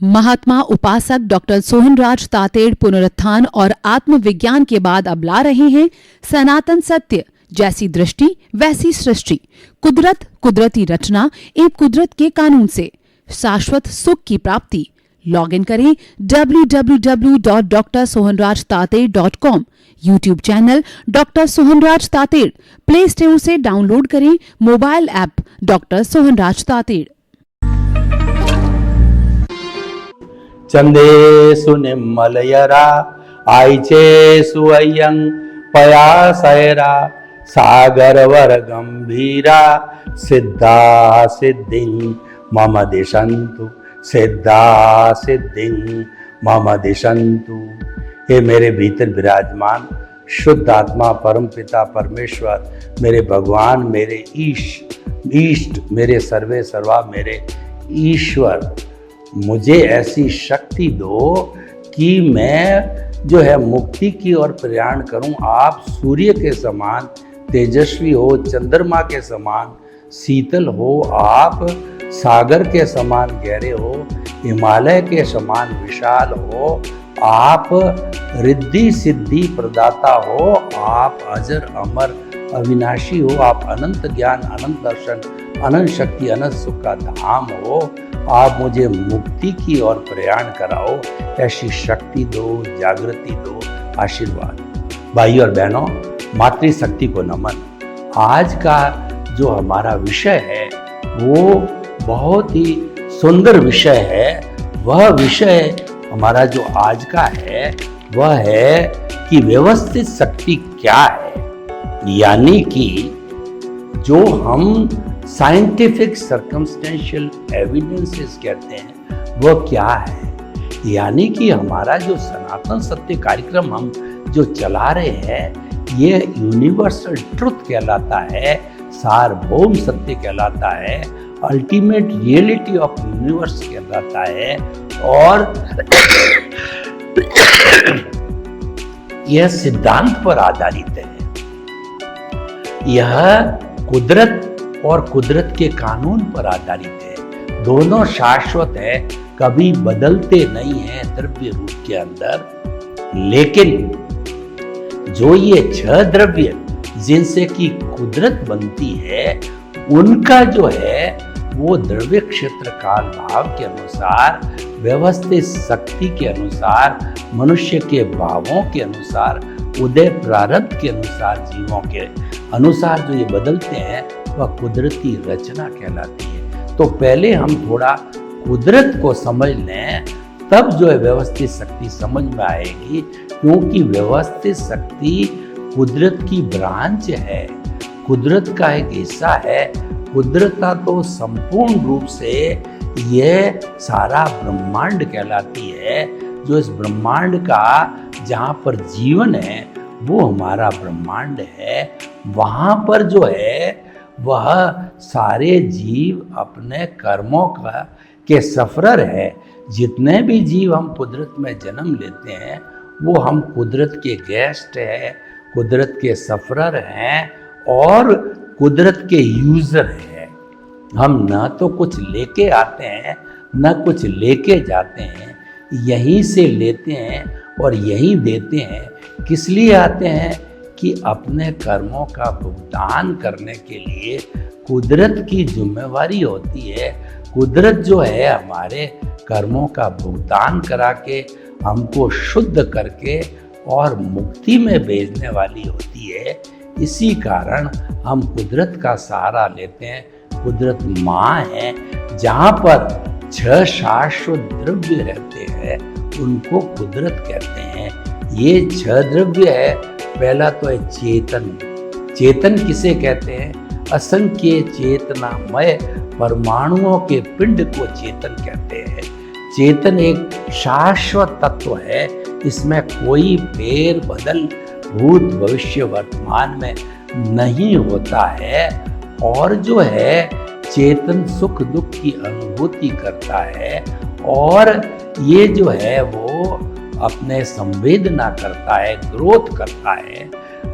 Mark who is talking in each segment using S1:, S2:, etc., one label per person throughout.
S1: महात्मा उपासक डॉक्टर सोहनराज तातेड़ पुनरुत्थान और आत्मविज्ञान के बाद अब ला रहे हैं सनातन सत्य, जैसी दृष्टि वैसी सृष्टि, कुदरत, कुदरती रचना एवं कुदरत के कानून से शाश्वत सुख की प्राप्ति। लॉग इन करें www.drsohanrajtated.com, YouTube channel doctor Sohanraj Tated, play store से डाउनलोड करें mobile app doctor Sohanraj Tated.
S2: चंदेषु निम्मलयरा आइचेषु अय्यं पयासयरा सागरवर गंभीरा सिद्धा सिद्धिं मम दिशन्तु, सिद्धा सिद्धिं मम दिशन्तु। हे मेरे भीतर विराजमान शुद्ध आत्मा, परम पिता परमेश्वर, मेरे भगवान, मेरे ईष्ट, मेरे सर्वे सर्वा, मेरे ईश्वर, मुझे ऐसी शक्ति दो कि मैं जो है मुक्ति की ओर प्रयाण करूं। आप सूर्य के समान तेजस्वी हो, चंद्रमा के समान शीतल हो, आप सागर के समान गहरे हो, हिमालय के समान विशाल हो, आप रिद्धि सिद्धि प्रदाता हो, आप अजर अमर अविनाशी हो, आप अनंत ज्ञान, अनंत दर्शन, अनंत शक्ति, अनंत सुख का धाम हो। आप मुझे मुक्ति की ओर प्रयाण कराओ, ऐसी शक्ति दो, जागृति दो, आशीर्वाद। भाई और बहनों, मातृशक्ति को नमन। आज का जो हमारा विषय है वो बहुत ही सुंदर विषय है। वह विषय हमारा जो आज का है वह है कि व्यवस्थित शक्ति क्या है, यानी कि जो हम साइंटिफिक सर्कमस्टेंशियल एविडेंसेस कहते हैं वह क्या है। यानी कि हमारा जो सनातन सत्य कार्यक्रम हम जो चला रहे हैं ये यूनिवर्सल ट्रुथ कहलाता है, सार्वभौम सत्य कहलाता है, अल्टीमेट रियलिटी ऑफ यूनिवर्स कहलाता है। और यह सिद्धांत पर आधारित है। यह कुदरत और कुदरत के कानून पर आधारित है। दोनों शाश्वत है, कभी बदलते नहीं है द्रव्य रूप के अंदर। लेकिन जो ये 6 द्रव्य जिनसे की कुदरत बनती है उनका जो है वो द्रव्य क्षेत्र काल भाव के अनुसार, व्यवस्थित शक्ति के अनुसार, मनुष्य के भावों के अनुसार, उदय प्रारब्ध के अनुसार, जीवों के अनुसार जो ये बदलते हैं वह कुदरती रचना कहलाती है। तो पहले हम थोड़ा कुदरत को समझ लें, तब जो है व्यवस्थित शक्ति समझ में आएगी। क्योंकि व्यवस्थित शक्ति कुदरत की ब्रांच है, कुदरत का एक हिस्सा है। कुदरत का तो संपूर्ण रूप से यह सारा ब्रह्मांड कहलाती है। जो इस ब्रह्मांड का जहाँ पर जीवन है वो हमारा ब्रह्मांड है। वहाँ पर जो है वह सारे जीव अपने कर्मों का के सफरर है। जितने भी जीव हम कुदरत में जन्म लेते हैं वो हम कुदरत के गेस्ट हैं, कुदरत के सफरर हैं और कुदरत के यूजर हैं। हम न तो कुछ लेके आते हैं न कुछ लेके जाते हैं, यहीं से लेते हैं और यहीं देते हैं। किस लिए आते हैं कि अपने कर्मों का भुगतान करने के लिए कुदरत की जिम्मेवारी होती है। कुदरत जो है हमारे कर्मों का भुगतान करा के हमको शुद्ध करके और मुक्ति में भेजने वाली होती है। इसी कारण हम कुदरत का सहारा लेते हैं। कुदरत माँ है, जहाँ पर 6 शाश्वत द्रव्य रहते हैं उनको कुदरत कहते हैं। ये 6 द्रव्य है। पहला तो है चेतन। चेतन किसे कहते हैं? असंख्य चेतनामय परमाणुओं के पिंड को चेतन कहते हैं। चेतन एक शाश्वत तत्व है। इसमें कोई फेर बदल भूत भविष्य वर्तमान में नहीं होता है। और जो है चेतन सुख दुख की अनुभूति करता है और ये जो है वो अपने संवेदना करता है, ग्रोथ करता है,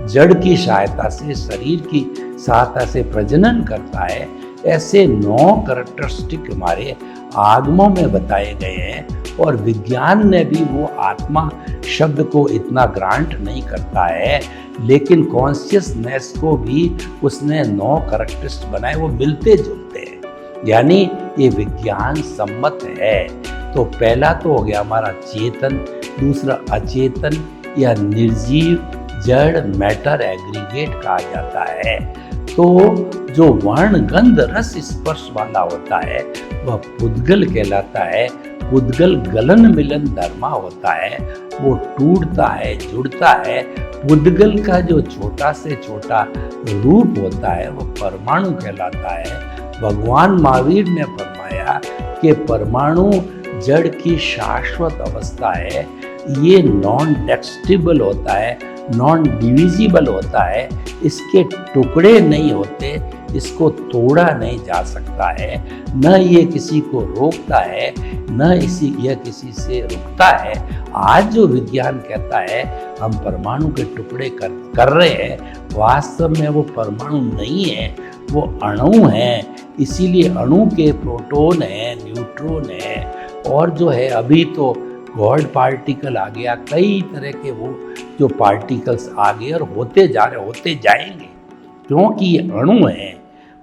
S2: जड़ की सहायता से, शरीर की सहायता से प्रजनन करता है। ऐसे 9 कैरेक्टरिस्टिक हमारे आगमों में बताए गए हैं। और विज्ञान ने भी वो आत्मा शब्द को इतना ग्रांट नहीं करता है, लेकिन कॉन्शियसनेस को भी उसने 9 कैरेक्टरिस्टिक बनाए, वो मिलते जुलते हैं, यानी ये विज्ञान सम्मत है। तो पहला तो हो गया हमारा चेतन, दूसरा अचेतन या निर्जीव जड़ मैटर एग्रीगेट कहा जाता है। तो जो वर्ण गंध रस स्पर्श वाला होता है वह पुद्गल कहलाता है। पुद्गल गलन मिलन धर्मा होता है, वो टूटता है, जुड़ता है। पुद्गल का जो छोटा से छोटा रूप होता है वो परमाणु कहलाता है। भगवान महावीर ने फरमाया कि परमाणु जड़ की शाश्वत अवस्था है, ये नॉन डेस्ट्रक्टिबल होता है, नॉन डिविजिबल होता है, इसके टुकड़े नहीं होते, इसको तोड़ा नहीं जा सकता है, न ये किसी को रोकता है, न यह किसी से रुकता है। आज जो विज्ञान कहता है हम परमाणु के टुकड़े कर रहे हैं, वास्तव में वो परमाणु नहीं है, वो अणु हैं। इसीलिए अणु के प्रोटॉन हैं, न्यूट्रॉन हैं, और जो है अभी तो गॉड पार्टिकल आ गया, कई तरह के वो जो पार्टिकल्स आ गए और होते जा रहे, होते जाएंगे, क्योंकि ये अणु हैं,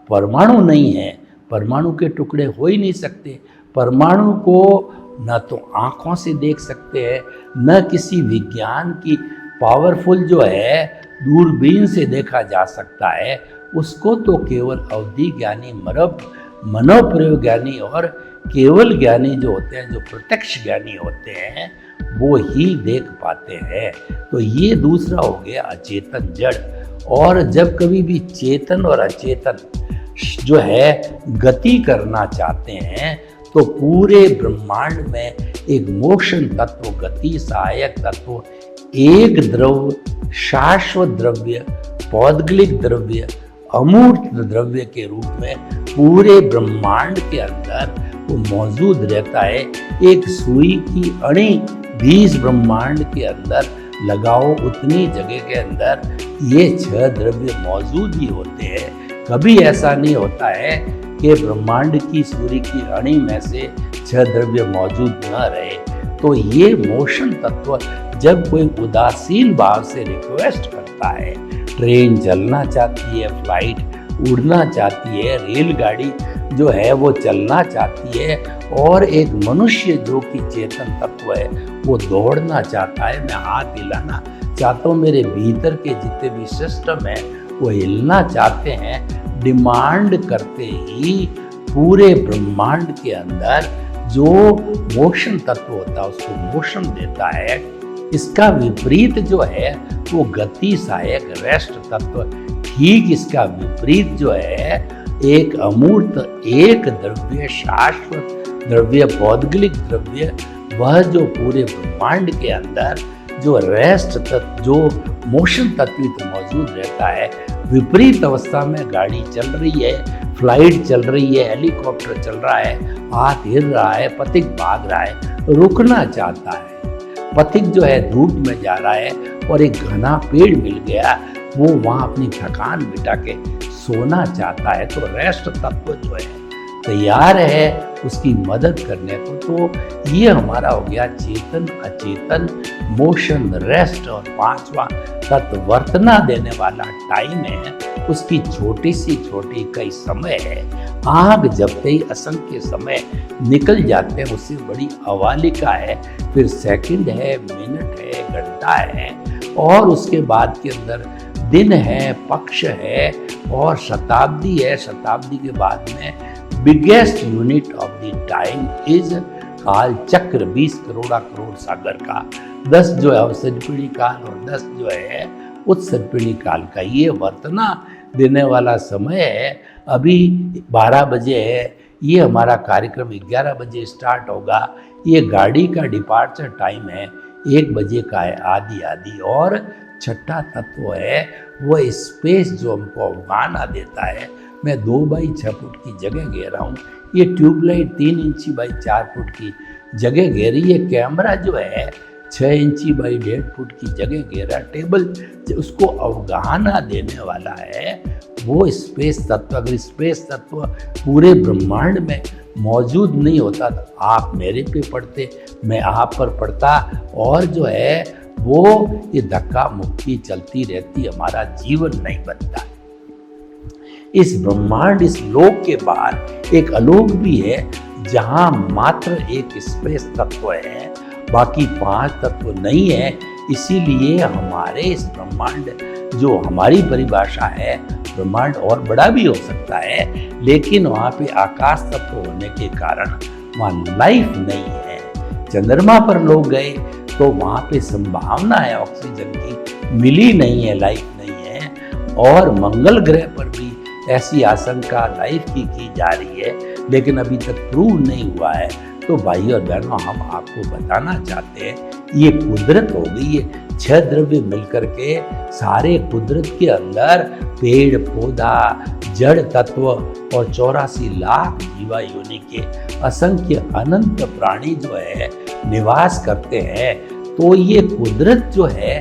S2: परमाणु नहीं है। परमाणु के टुकड़े हो ही नहीं सकते। परमाणु को न तो आँखों से देख सकते हैं, न किसी विज्ञान की पावरफुल जो है दूरबीन से देखा जा सकता है। उसको तो केवल अवधि ज्ञानी, मनोप्रयोग ज्ञानी और केवल ज्ञानी जो होते हैं, जो प्रत्यक्ष ज्ञानी होते हैं, वो ही देख पाते हैं। तो ये दूसरा हो गया अचेतन जड़। और जब कभी भी चेतन और अचेतन जो है गति करना चाहते हैं, तो पूरे ब्रह्मांड में एक मोशन तत्व, गति सहायक तत्व, एक द्रव्य, शाश्वत द्रव्य, पौद्गलिक द्रव्य, अमूर्त द्रव्य के रूप में पूरे ब्रह्मांड के अंदर वो मौजूद रहता है। एक सुई की अणी भी इस ब्रह्मांड के अंदर लगाओ, उतनी जगह के अंदर ये 6 द्रव्य मौजूद ही होते हैं। कभी ऐसा नहीं होता है कि ब्रह्मांड की सूर्य की अणी में से 6 द्रव्य मौजूद न रहे। तो ये मोशन तत्व जब कोई उदासीन भाव से रिक्वेस्ट करता है, ट्रेन चलना चाहती है, फ्लाइट उड़ना चाहती है, रेलगाड़ी जो है वो चलना चाहती है, और एक मनुष्य जो कि चेतन तत्व है वो दौड़ना चाहता है, मैं हाथ हिलाना चाहता हूँ, मेरे भीतर के जितने भी सिस्टम है वो हिलना चाहते हैं, डिमांड करते ही पूरे ब्रह्मांड के अंदर जो मोशन तत्व होता है उसको मोशन देता है। इसका विपरीत जो है वो गति सहायक रेस्ट तत्व, ठीक इसका विपरीत जो है एक अमूर्त, एक द्रव्य, शाश्वत द्रव्य, पौद्गलिक द्रव्य, वह जो पूरे ब्रह्मांड के अंदर जो रेस्ट तत्व, जो मोशन तत्व मौजूद रहता है। विपरीत अवस्था में गाड़ी चल रही है, फ्लाइट चल रही है, हेलीकॉप्टर चल रहा है, हाथ हिल रहा है, पथिक भाग रहा है, रुकना चाहता है। पथिक जो है धूप में जा रहा है और एक घना पेड़ मिल गया, वो वहाँ अपनी थकान मिटा के सोना चाहता है। तो रेस्ट तत्व जो है तैयार है उसकी मदद करने को। तो ये हमारा हो गया चेतन अचेतन, मोशन, रेस्ट। और 5वां तत्व वर्तना देने वाला टाइम है, उसकी छोटी सी छोटी कई समय है। आग जबते ही असंख्य समय निकल जाते हैं, उससे बड़ी अवालिका है, फिर सेकंड है, मिनट है, घंटा है, और उसके बाद के अंदर दिन है, पक्ष है और शताब्दी है। शताब्दी के बाद में biggest unit of the time is काल चक्र, 20 करोड़ सागर का। 10 जो है उत्सर्जपीढ़ी काल और 10 जो है उत्सर्जपीढ़ी काल का। ये वर्तना देने वाला समय है। अभी 12 बजे है, ये हमारा कार्यक्रम 11 बजे स्टार्ट होगा। ये गाड़ी का डिपार्चर टाइम है, 1 बजे का है, आदि। और छठा तत्व है वो स्पेस जो हमको अवगाना देता है। मैं 2 बाई 6 फुट की जगह घेरा हूँ, ये ट्यूबलाइट 3 इंची बाई 4 फुट की जगह घेरी है। कैमरा जो है 6 इंची बाई 1.5 फुट की जगह घेरा टेबल उसको अवगाहना देने वाला है, वो स्पेस तत्व। अगर स्पेस तत्व पूरे ब्रह्मांड में मौजूद नहीं होता तो आप मेरे पे पड़ते, मैं आप पर पड़ता, और जो है वो ये धक्का मुक्की चलती रहती, हमारा जीवन नहीं बनता। इस ब्रह्मांड, इस लोक के बाहर एक अलोक भी है जहां मात्र एक स्पेस तत्व है, बाकी 5 तत्व नहीं है। इसीलिए हमारे इस ब्रह्मांड, जो हमारी परिभाषा है, ब्रह्मांड और बड़ा भी हो सकता है, लेकिन वहाँ पे आकाश तत्व होने के कारण वहाँ लाइफ नहीं है। चंद्रमा पर लोग गए तो वहाँ पे संभावना है ऑक्सीजन की, मिली नहीं है, लाइफ नहीं है। और मंगल ग्रह पर भी ऐसी आशंका लाइफ की जा रही है, लेकिन अभी तक प्रूव नहीं हुआ है। तो भाई और बहनों, हम आपको बताना चाहते हैं, ये कुदरत हो गई, ये 6 द्रव्य मिलकर के सारे कुदरत के अंदर पेड़ पौधा, जड़ तत्व और 84 लाख जीवा योनि के असंख्य अनंत प्राणी जो है निवास करते हैं। तो ये कुदरत जो है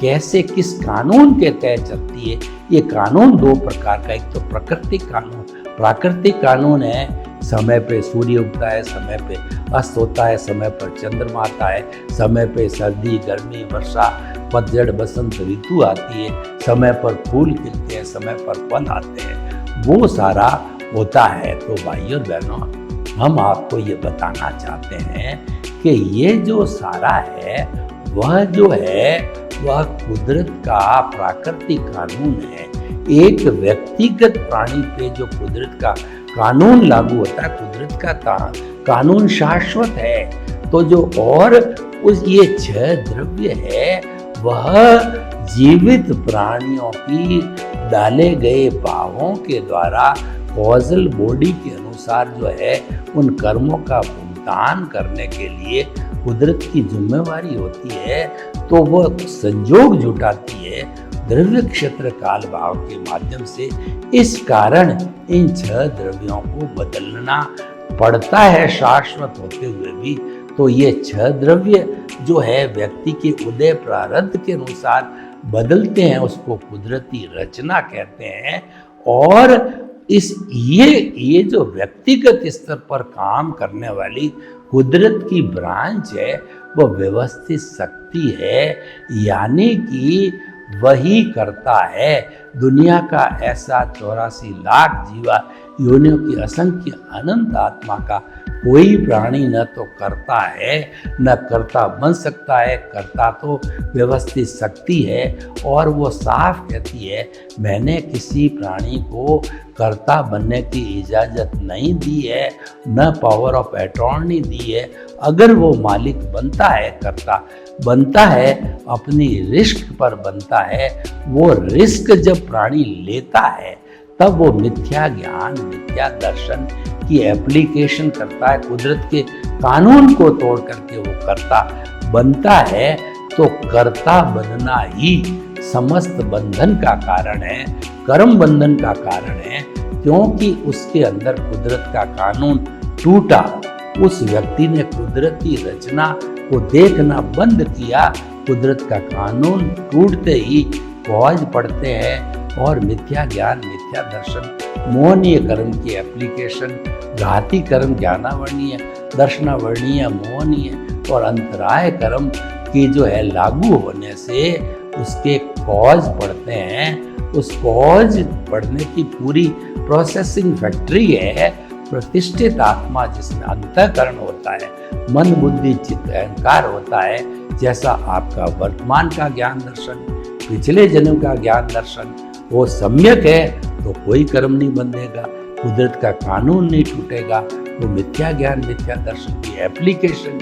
S2: कैसे, किस कानून के तहत चलती है? ये कानून 2 प्रकार का, एक तो प्राकृतिक कानून। प्राकृतिक कानून है, समय पे सूर्य उगता है, समय पे अस्त होता है, समय पर चंद्रमा आता है, समय पे सर्दी गर्मी वर्षा पतझड़ बसंत ऋतु आती है, समय पर फूल खिलते हैं, समय पर फल आते हैं, वो सारा होता है। तो भाइयों और बहनों, हम आपको ये बताना चाहते हैं कि ये जो सारा है वह जो है वह कुदरत का प्राकृतिक कानून है। एक व्यक्तिगत प्राणी पे जो कुदरत का कानून लागू होता है, कुदरत का कानून शाश्वत है। तो जो और उस ये 6 द्रव्य है वह जीवित प्राणियों की डाले गए भावों के द्वारा कॉजल बॉडी के अनुसार जो है उन कर्मों का भुगतान करने के लिए कुदरत की जिम्मेवारी होती है। तो वह संयोग जुटाती है द्रव्य क्षेत्र काल भाव के माध्यम से। इस कारण इन 6 द्रव्यों को बदलना पड़ता है शाश्वत होते हुए भी। तो ये 6 द्रव्य जो है व्यक्ति के उदय प्रारब्ध के अनुसार बदलते हैं, उसको कुदरती रचना कहते हैं। और ये जो व्यक्तिगत स्तर पर काम करने वाली कुदरत की ब्रांच है वो व्यवस्थित शक्ति है, यानी कि वही करता है। दुनिया का ऐसा 84 लाख जीवा योनियों की असंख्य अनंत आत्मा का कोई प्राणी न तो करता है न करता बन सकता है। करता तो व्यवस्थित शक्ति है, और वो साफ कहती है मैंने किसी प्राणी को कर्ता बनने की इजाज़त नहीं दी है, न पावर ऑफ अटॉर्नी दी है। अगर वो मालिक बनता है, कर्ता बनता है, अपनी रिस्क पर बनता है, वो रिस्क जब प्राणी लेता है तब वो मिथ्या ज्ञान मिथ्या दर्शन की एप्लीकेशन करता है, कुदरत के कानून को तोड़ करके वो कर्ता बनता है। तो कर्ता बनना ही समस्त बंधन का कारण है, कर्म बंधन का कारण है, क्योंकि उसके अंदर कुदरत का कानून टूटा। उस व्यक्ति ने कुदरती रचना को देखना बंद किया। कुदरत का कानून टूटते ही कॉज पड़ते हैं, और मिथ्या ज्ञान मिथ्या दर्शन मोहनीय कर्म की एप्लीकेशन, घाती कर्म ज्ञानावर्णीय दर्शनावर्णीय मोहनीय और अंतराय कर्म की जो है लागू होने से उसके कॉज पड़ते हैं। उस कॉज पढ़ने की पूरी प्रोसेसिंग फैक्ट्री है प्रतिष्ठित आत्मा, जिसमें अंतःकरण होता है, मन बुद्धि चित्त अहंकार होता है। जैसा आपका वर्तमान का ज्ञान दर्शन, पिछले जन्म का ज्ञान दर्शन वो सम्यक है तो कोई कर्म नहीं बंधेगा, कुदरत का कानून नहीं टूटेगा। वो मिथ्या ज्ञान मिथ्या दर्शन की एप्लीकेशन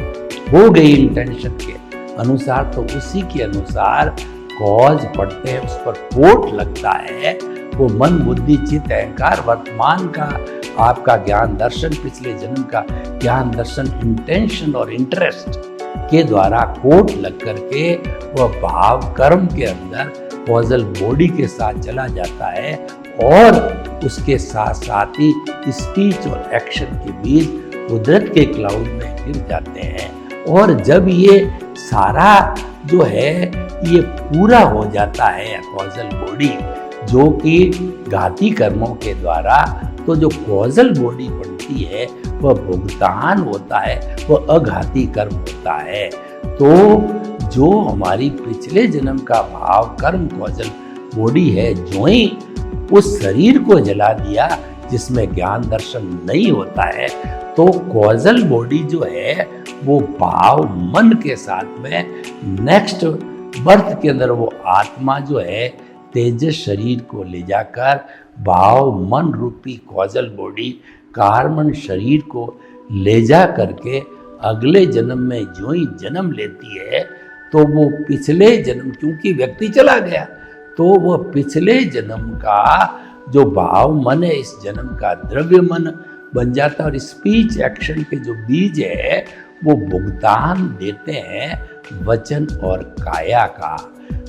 S2: हो गई इंटेंशन के अनुसार, तो उसी के अनुसार कॉज पड़ते हैं, उस पर कोट लगता है। वो मन बुद्धि चित्त अहंकार वर्तमान का आपका ज्ञान दर्शन, पिछले जन्म का ज्ञान दर्शन इंटेंशन और इंटरेस्ट के द्वारा कोट लग करके वह भाव कर्म के अंदर कॉजल बॉडी के साथ चला जाता है, और उसके साथ साथ ही स्पीच और एक्शन के बीच कुदरत के क्लाउड में गिर जाते हैं। और जब ये सारा जो है ये पूरा हो जाता है कॉजल बॉडी, जो कि घाती कर्मों के द्वारा। तो जो कॉजल बॉडी बनती है वह भुगतान होता है, वह अघाती कर्म होता है। तो जो हमारी पिछले जन्म का भाव कर्म कॉजल बॉडी है, जो ही उस शरीर को जला दिया जिसमें ज्ञान दर्शन नहीं होता है, तो कॉजल बॉडी जो है वो भाव मन के साथ में नेक्स्ट बर्थ के अंदर वो आत्मा जो है तेजस शरीर को ले जाकर भाव मन रूपी कॉजल बॉडी कार्बन शरीर को ले जा करके अगले जन्म में जो ही जन्म लेती है, तो वो पिछले जन्म, क्योंकि व्यक्ति चला गया, तो वह पिछले जन्म का जो भाव मन है इस जन्म का द्रव्य मन बन जाता है। और स्पीच एक्शन के जो बीज है वो भुगतान देते हैं वचन और काया का।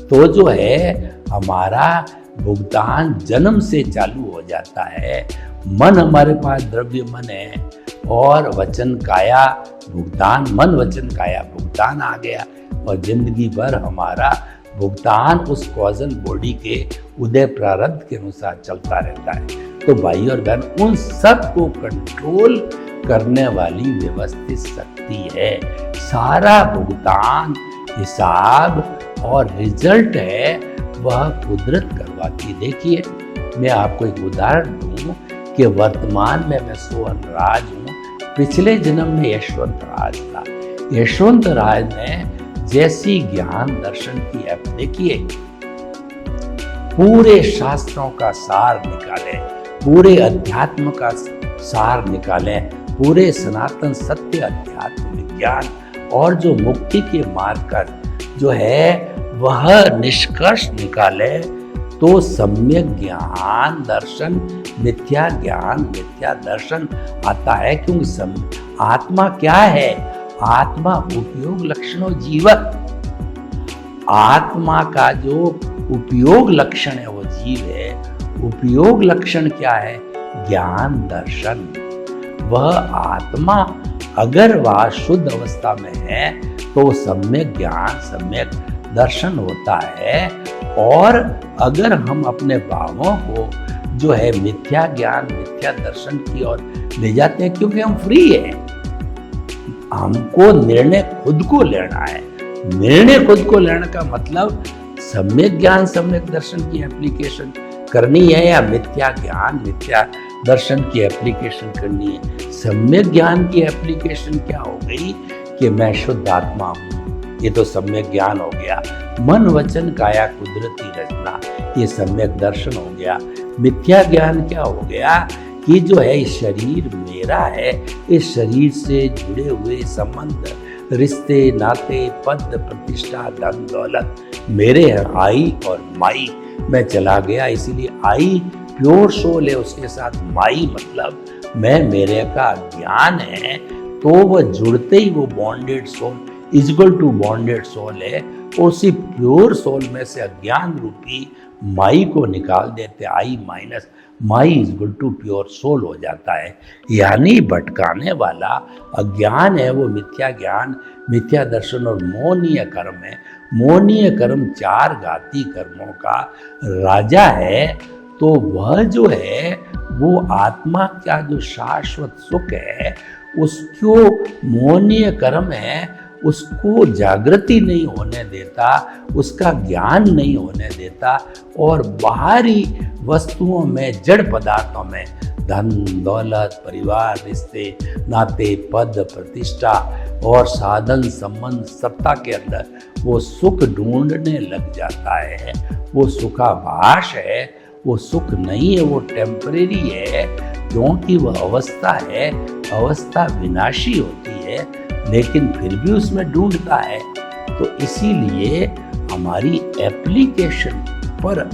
S2: तो जो है हमारा भुगतान जन्म से चालू हो जाता है। मन हमारे पास द्रव्य मन है और वचन काया भुगतान, मन वचन काया भुगतान आ गया, और जिंदगी भर हमारा भुगतान उस कॉजल बॉडी के उदय प्रारब्ध के अनुसार चलता रहता है। तो भाई और बहन, उन सब को कंट्रोल करने वाली व्यवस्थित शक्ति है। सारा भुगतान, हिसाब और रिजल्ट है वह कुदरत करवाती है। देखिए, मैं आपको एक उदाहरण दूं कि वर्तमान में मैं सोहन राज हूँ, पिछले जन्म में यशवंत राज था। यशवंत राज ने जैसी ज्ञान दर्शन की ऐप, देखिए पूरे शास्त्रों का सार निकाले, पूरे अध्यात्म का सार निकाले, पूरे सनातन सत्य अध्यात्म विज्ञान और जो मुक्ति के मार्ग का जो है वह निष्कर्ष निकाले, तो सम्यक ज्ञान दर्शन मिथ्या ज्ञान मिथ्या दर्शन आता है। क्योंकि आत्मा क्या है? आत्मा उपयोग लक्षणों जीवत, आत्मा का जो उपयोग लक्षण है वो जीव है। उपयोग लक्षण क्या है? ज्ञान दर्शन। वह आत्मा अगर वह शुद्ध अवस्था में है तो सम्यक ज्ञान सम्यक दर्शन होता है। और अगर हम अपने भावों को जो है मिथ्या ज्ञान मिथ्या दर्शन की ओर ले जाते हैं, क्योंकि हम फ्री हैं, हमको निर्णय खुद को लेना है। निर्णय खुद को लेने का मतलब सम्यक ज्ञान सम्यक दर्शन की एप्लीकेशन करनी है या मिथ्या ज्ञान मिथ्या दर्शन की एप्लीकेशन करनी है। सम्यक ज्ञान की एप्लीकेशन क्या हो गई कि मैं शुद्ध आत्मा हूँ, ये तो सम्यक ज्ञान हो गया। मन वचन काया कुदरती रचना, ये सम्यक दर्शन हो गया। मिथ्या ज्ञान क्या हो गया कि जो है इस शरीर मेरा है, इस शरीर से जुड़े हुए संबंध रिश्ते नाते पद प्रतिष्ठा धन दौलत मेरे हैं। आई और माई मैं चला गया, इसीलिए आई प्योर सोल है, उसके साथ माई मतलब मैं मेरे का ज्ञान है। तो वह जुड़ते ही वो bonded soul equal to bonded soul है, और उसी प्योर सोल में से अज्ञान रूपी माई को निकाल देते, I minus my equal to pure soul हो जाता है। यानी भटकाने वाला अज्ञान है वो मिथ्या ज्ञान मिथ्या दर्शन और मोहनीय कर्म है। मोहनीय कर्म चार घाती कर्मों का राजा है। तो वह जो है वो आत्मा का जो शाश्वत सुख है उसको मोहनीय कर्म है, उसको जागृति नहीं होने देता, उसका ज्ञान नहीं होने देता, और बाहरी वस्तुओं में जड़ पदार्थों में धन दौलत परिवार रिश्ते नाते पद प्रतिष्ठा और साधन संबंध सत्ता के अंदर वो सुख ढूंढने लग जाता है। वो सुखाभास है, वो सुख नहीं है, वो टेम्परेरी है, क्योंकि वह अवस्था है, अवस्था विनाशी होती है, लेकिन फिर भी उसमें ढूंढता है। तो इसीलिए हमारी एप्लीकेशन पर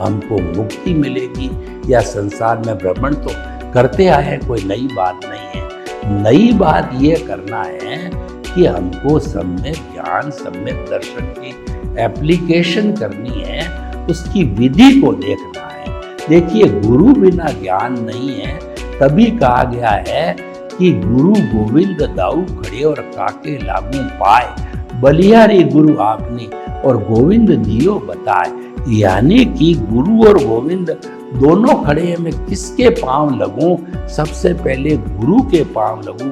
S2: हमको मुक्ति मिलेगी, या संसार में भ्रमण तो करते आए, कोई नई बात नहीं है। नई बात ये करना है कि हमको सम्यक ज्ञान सम्यक दर्शन की एप्लीकेशन करनी है, उसकी विधि को देखना है। देखिए, गुरु बिना ज्ञान नहीं है। तभी कहा गया है कि गुरु गोविंद दाऊ खड़े और काके लागू पाए। बलिहारी गुरु आपने और गोविंद दियो बताए। यानी कि गुरु और गोविंद दोनों खड़े हैं, मैं किसके पांव लगूं? सबसे पहले गुरु के पांव लगूं।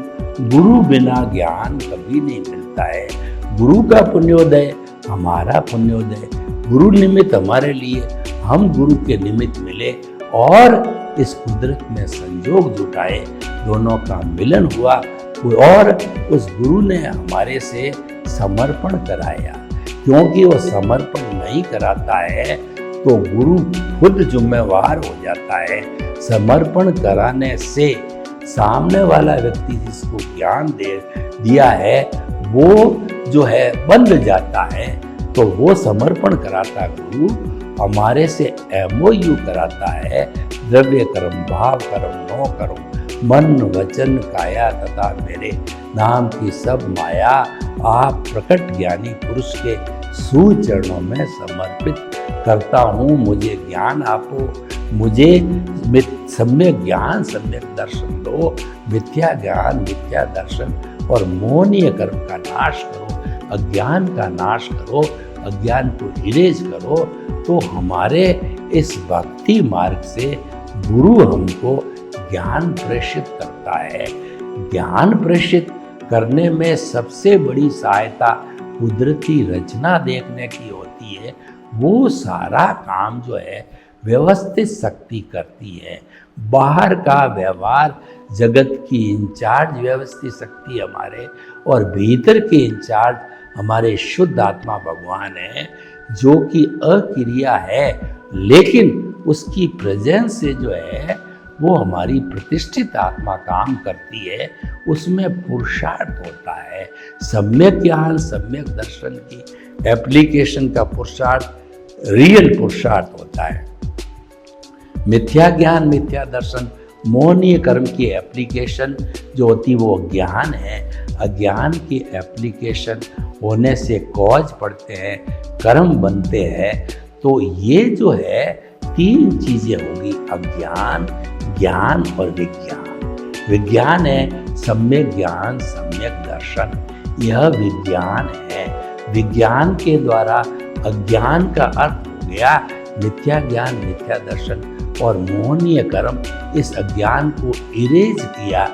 S2: गुरु बिना ज्ञान कभी नहीं मिलता है। गुरु का पुण्योदय हमारा पुण्योदय, गुरु निमित्त हमारे लिए, हम गुरु के निमित्त मिले और इस कुदरत में संयोग जुटाए, दोनों का मिलन हुआ और उस गुरु ने हमारे से समर्पण कराया। क्योंकि वो समर्पण नहीं कराता है तो गुरु खुद जिम्मेवार हो जाता है। समर्पण कराने से सामने वाला व्यक्ति जिसको ज्ञान दे दिया है वो जो है बंध जाता है। तो वो समर्पण कराता गुरु हमारे से MOU कराता है, द्रव्य कर्म भाव कर्म नो कर्म मन वचन काया तथा मेरे नाम की सब माया आप प्रकट ज्ञानी पुरुष के सुचरणों में समर्पित करता हूँ। मुझे ज्ञान आपो, मुझे सम्यक ज्ञान सम्यक दर्शन दो, मिथ्या ज्ञान मिथ्या दर्शन और मोहनीय कर्म का नाश करो, अज्ञान का नाश करो, अज्ञान को इरेज करो। तो हमारे इस भक्ति मार्ग से गुरु हमको ज्ञान प्रेषित करता है। ज्ञान प्रेषित करने में सबसे बड़ी सहायता कुदरती रचना देखने की होती है। वो सारा काम जो है व्यवस्थित शक्ति करती है। बाहर का व्यवहार जगत की इंचार्ज व्यवस्थित शक्ति हमारे और भीतर के इंचार्ज हमारे शुद्ध आत्मा भगवान है, जो कि अक्रिया है लेकिन उसकी प्रेजेंस से जो है वो हमारी प्रतिष्ठित आत्मा काम करती है। उसमें पुरुषार्थ होता है। सम्यक ज्ञान सम्यक दर्शन की एप्लीकेशन का पुरुषार्थ रियल पुरुषार्थ होता है। मिथ्या ज्ञान मिथ्या दर्शन मोहनीय कर्म की एप्लीकेशन जो होती वो ज्ञान है। अज्ञान की एप्लीकेशन होने से कॉज पड़ते हैं, कर्म बनते हैं। तो ये जो है तीन चीजें होगी, अज्ञान ज्ञान और विज्ञान। विज्ञान है सम्यक ज्ञान सम्यक दर्शन, यह विज्ञान है। विज्ञान के द्वारा अज्ञान का अर्थ हो गया मिथ्या ज्ञान मिथ्या दर्शन और मोहनीय कर्म। इस अज्ञान को इरेज किया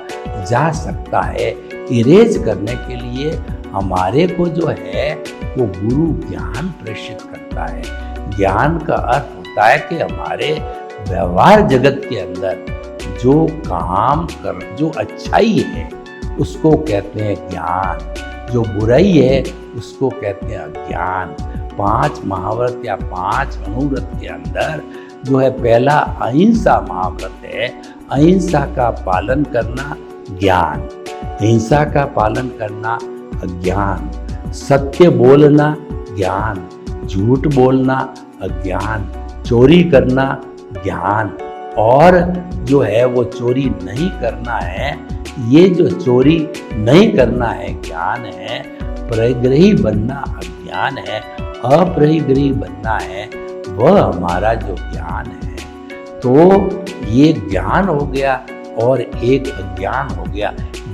S2: जा सकता है। इरेज करने के लिए हमारे को जो है वो गुरु ज्ञान प्रेषित करता है। ज्ञान का अर्थ होता है कि हमारे व्यवहार जगत के अंदर जो काम कर जो अच्छाई है उसको कहते हैं ज्ञान, जो बुराई है उसको कहते हैं अज्ञान। 5 महाव्रत या 5 अनुव्रत के अंदर जो है पहला अहिंसा महाव्रत है। अहिंसा का पालन करना ज्ञान, हिंसा का पालन करना अज्ञान, सत्य बोलना ज्ञान, झूठ बोलना अज्ञान, चोरी करना ज्ञान और जो है वो चोरी नहीं करना है। ये जो चोरी नहीं करना है ज्ञान है। परिग्रही बनना अज्ञान है। अपरिग्रही बनना है वह हमारा जो ज्ञान है। तो ये ज्ञान हो गया और एक अज्ञान हो गया।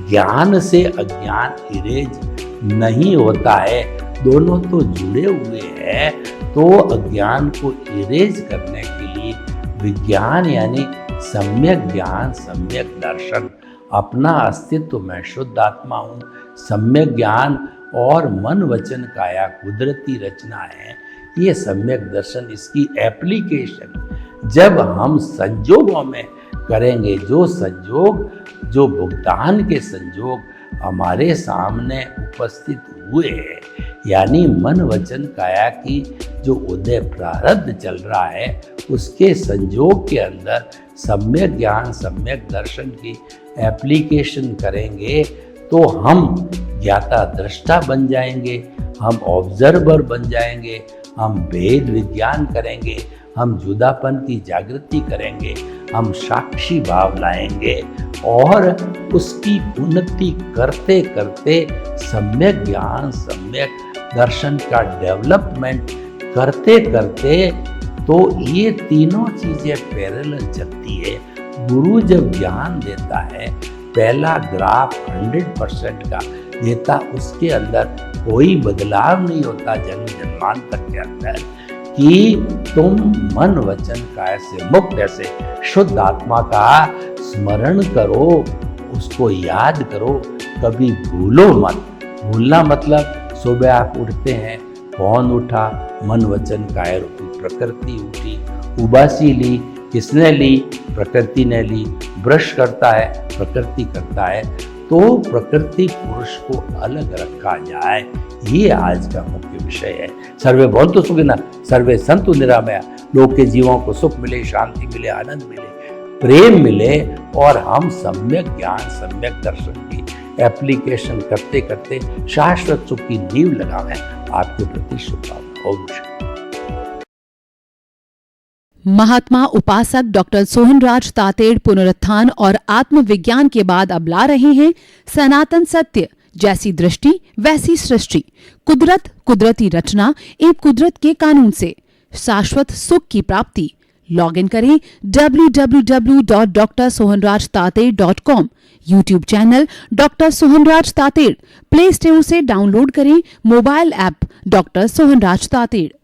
S2: ज्ञान से अज्ञान इरेज नहीं होता है, दोनों तो जुड़े हुए हैं। तो अज्ञान को इरेज करने के लिए विज्ञान यानी सम्यक ज्ञान सम्यक दर्शन, अपना अस्तित्व मैं शुद्ध आत्मा हूँ, सम्यक ज्ञान और मन वचन काया कुदरती रचना है। ये सम्यक दर्शन, इसकी एप्लीकेशन जब हम संजोगों में करेंगे, जो संजोग जो भुगतान के संजोग हमारे सामने उपस्थित हुए हैं, यानी मन वचन काया की जो उदय प्रारब्ध चल रहा है उसके संजोग के अंदर सम्यक ज्ञान सम्यक दर्शन की एप्लीकेशन करेंगे तो हम ज्ञाता दृष्टा बन जाएंगे, हम ऑब्जर्वर बन जाएंगे, हम भेद विज्ञान करेंगे, हम जुदापन की जागृति करेंगे, हम साक्षी भाव लाएंगे और उसकी उन्नति करते करते सम्यक ज्ञान सम्यक दर्शन का डेवलपमेंट करते करते तो ये तीनों चीजें पैरेलल चलती है। गुरु जब ज्ञान देता है पहला ग्राफ 100% का देता, उसके अंदर कोई बदलाव नहीं होता जन्म जन्मांतर के अंदर, कि तुम मन वचन काया से मुक्त ऐसे शुद्ध आत्मा का स्मरण करो, उसको याद करो, कभी भूलो मत। भूलना मतलब सुबह आप उठते हैं, कौन उठा, मन वचन काया रूपी प्रकृति उठी, उबासी ली, किसने ली, प्रकृति ने ली, ब्रश करता है, प्रकृति करता है, तो प्रकृति पुरुष को अलग रखा जाए, ये आज का मुख्य विषय है। सर्वे भवन्तु सुखिनः, सर्वे सन्तु निरामया, लोग के जीवों को सुख मिले, शांति मिले, आनंद मिले, प्रेम मिले, और हम सम्यक ज्ञान, सम्यक दर्शन की एप्लीकेशन करते करते शाश्वत सुख की नींव लगावें। आपके प्रति शुभकामना। ओम शांति।
S1: महात्मा उपासक डॉक्टर सोहनराज तातेड़ पुनरुत्थान और आत्मविज्ञान के बाद अब ला रहे हैं सनातन सत्य, जैसी दृष्टि वैसी सृष्टि, कुदरत, कुदरती रचना एवं कुदरत के कानून से शाश्वत सुख की प्राप्ति। लॉग इन करें www.drsohanrajtated.com, YouTube channel doctor Sohanraj Tated, play store से डाउनलोड करें mobile app doctor Sohanraj Tated.